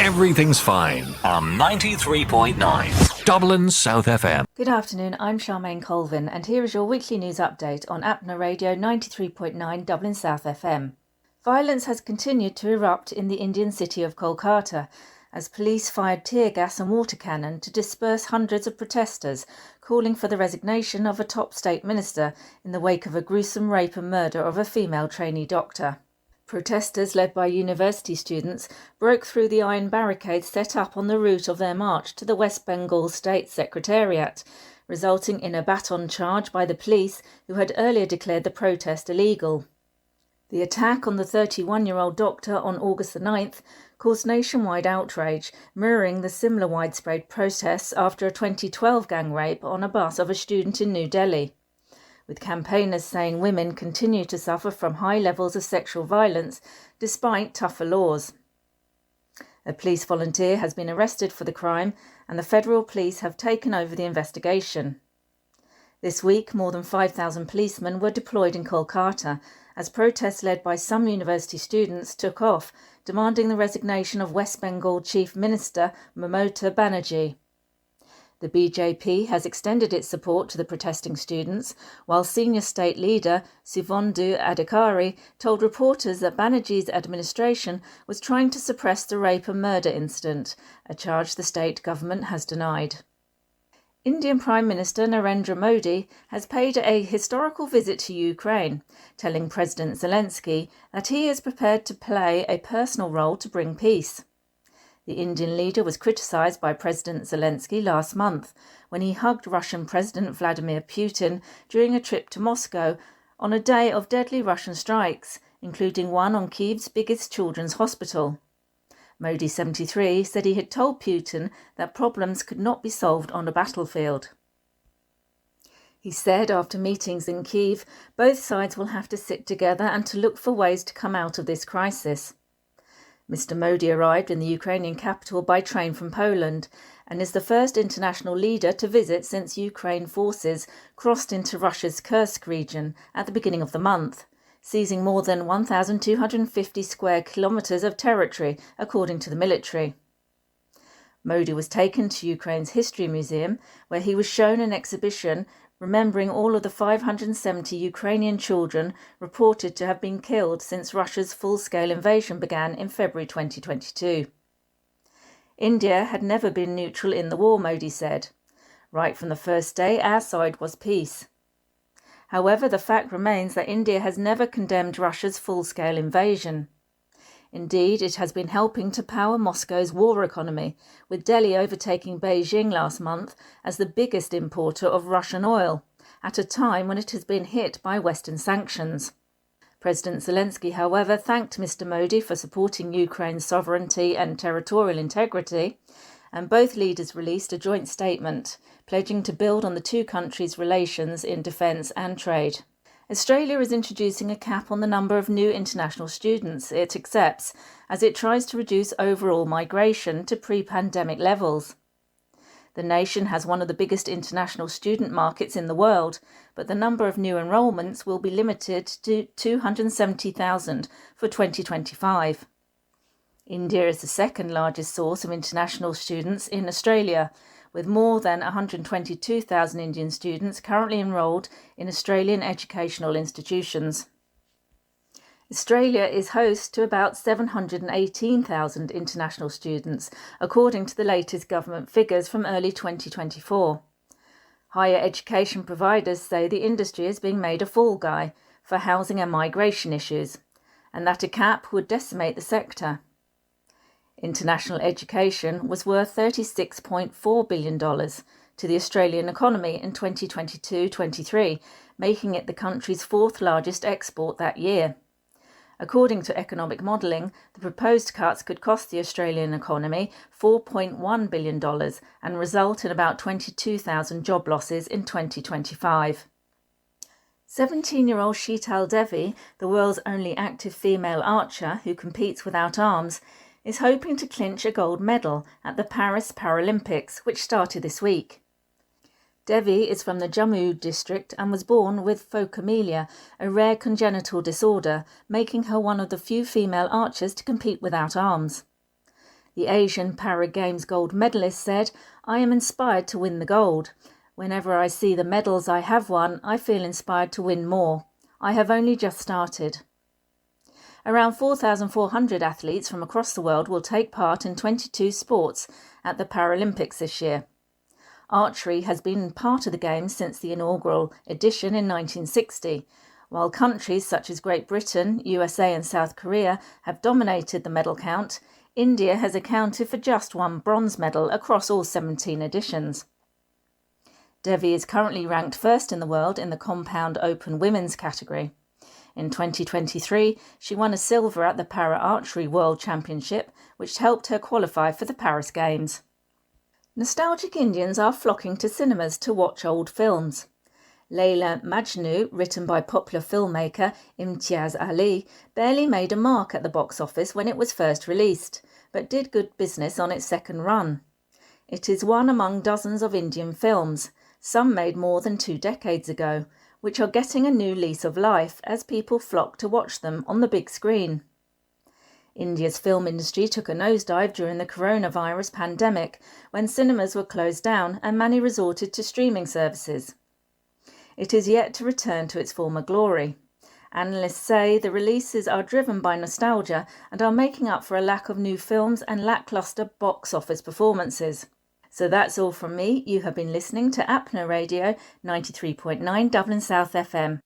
Everything's fine on 93.9 Dublin South FM. Good afternoon, I'm Charmaine Colvin, and here is your weekly news update on Apna Radio 93.9 Dublin South FM. Violence has continued to erupt in the Indian city of Kolkata as police fired tear gas and water cannon to disperse hundreds of protesters calling for the resignation of a top state minister in the wake of a gruesome rape and murder of a female trainee doctor. Protesters, led by university students, broke through the iron barricades set up on the route of their march to the West Bengal State Secretariat, resulting in a baton charge by the police, who had earlier declared the protest illegal. The attack on the 31-year-old doctor on August the 9th caused nationwide outrage, mirroring the similar widespread protests after a 2012 gang rape on a bus of a student in New Delhi, with campaigners saying women continue to suffer from high levels of sexual violence despite tougher laws. A police volunteer has been arrested for the crime, and the federal police have taken over the investigation. This week, more than 5,000 policemen were deployed in Kolkata as protests led by some university students took off, demanding the resignation of West Bengal Chief Minister Mamata Banerjee. The BJP has extended its support to the protesting students, while senior state leader Suvendu Adhikari told reporters that Banerjee's administration was trying to suppress the rape and murder incident, a charge the state government has denied. Indian Prime Minister Narendra Modi has paid a historical visit to Ukraine, telling President Zelensky that he is prepared to play a personal role to bring peace. The Indian leader was criticised by President Zelensky last month when he hugged Russian President Vladimir Putin during a trip to Moscow on a day of deadly Russian strikes, including one on Kyiv's biggest children's hospital. Modi, 73, said he had told Putin that problems could not be solved on a battlefield. He said after meetings in Kyiv, both sides will have to sit together and to look for ways to come out of this crisis. Mr. Modi arrived in the Ukrainian capital by train from Poland and is the first international leader to visit since Ukraine forces crossed into Russia's Kursk region at the beginning of the month, seizing more than 1,250 square kilometres of territory, according to the military. Modi was taken to Ukraine's History Museum, where he was shown an exhibition remembering all of the 570 Ukrainian children reported to have been killed since Russia's full-scale invasion began in February 2022. India had never been neutral in the war, Modi said. Right from the first day, our side was peace. However, the fact remains that India has never condemned Russia's full-scale invasion. Indeed, it has been helping to power Moscow's war economy, with Delhi overtaking Beijing last month as the biggest importer of Russian oil, at a time when it has been hit by Western sanctions. President Zelensky, however, thanked Mr. Modi for supporting Ukraine's sovereignty and territorial integrity, and both leaders released a joint statement, pledging to build on the two countries' relations in defence and trade. Australia is introducing a cap on the number of new international students it accepts as it tries to reduce overall migration to pre-pandemic levels. The nation has one of the biggest international student markets in the world, but the number of new enrolments will be limited to 270,000 for 2025. India is the second largest source of international students in Australia, with more than 122,000 Indian students currently enrolled in Australian educational institutions. Australia is host to about 718,000 international students, according to the latest government figures from early 2024. Higher education providers say the industry is being made a fall guy for housing and migration issues, and that a cap would decimate the sector. International education was worth $36.4 billion to the Australian economy in 2022-23, making it the country's fourth largest export that year. According to economic modelling, the proposed cuts could cost the Australian economy $4.1 billion and result in about 22,000 job losses in 2025. 17-year-old Sheetal Devi, the world's only active female archer who competes without arms, is hoping to clinch a gold medal at the Paris Paralympics, which started this week. Devi is from the Jammu district and was born with phocomelia, a rare congenital disorder, making her one of the few female archers to compete without arms. The Asian Para Games gold medalist said, "I am inspired to win the gold. Whenever I see the medals I have won, I feel inspired to win more. I have only just started." Around 4,400 athletes from across the world will take part in 22 sports at the Paralympics this year. Archery has been part of the Games since the inaugural edition in 1960. While countries such as Great Britain, USA and South Korea have dominated the medal count, India has accounted for just one bronze medal across all 17 editions. Devi is currently ranked first in the world in the compound open women's category. In 2023, she won a silver at the Para Archery World Championship, which helped her qualify for the Paris Games. Nostalgic Indians are flocking to cinemas to watch old films. Laila Majnu, written by popular filmmaker Imtiaz Ali, barely made a mark at the box office when it was first released, but did good business on its second run. It is one among dozens of Indian films, some made more than 2 decades ago, which are getting a new lease of life as people flock to watch them on the big screen. India's film industry took a nosedive during the coronavirus pandemic, when cinemas were closed down and many resorted to streaming services. It is yet to return to its former glory. Analysts say the releases are driven by nostalgia and are making up for a lack of new films and lacklustre box office performances. So that's all from me. You have been listening to Apna Radio 93.9 Dublin South FM.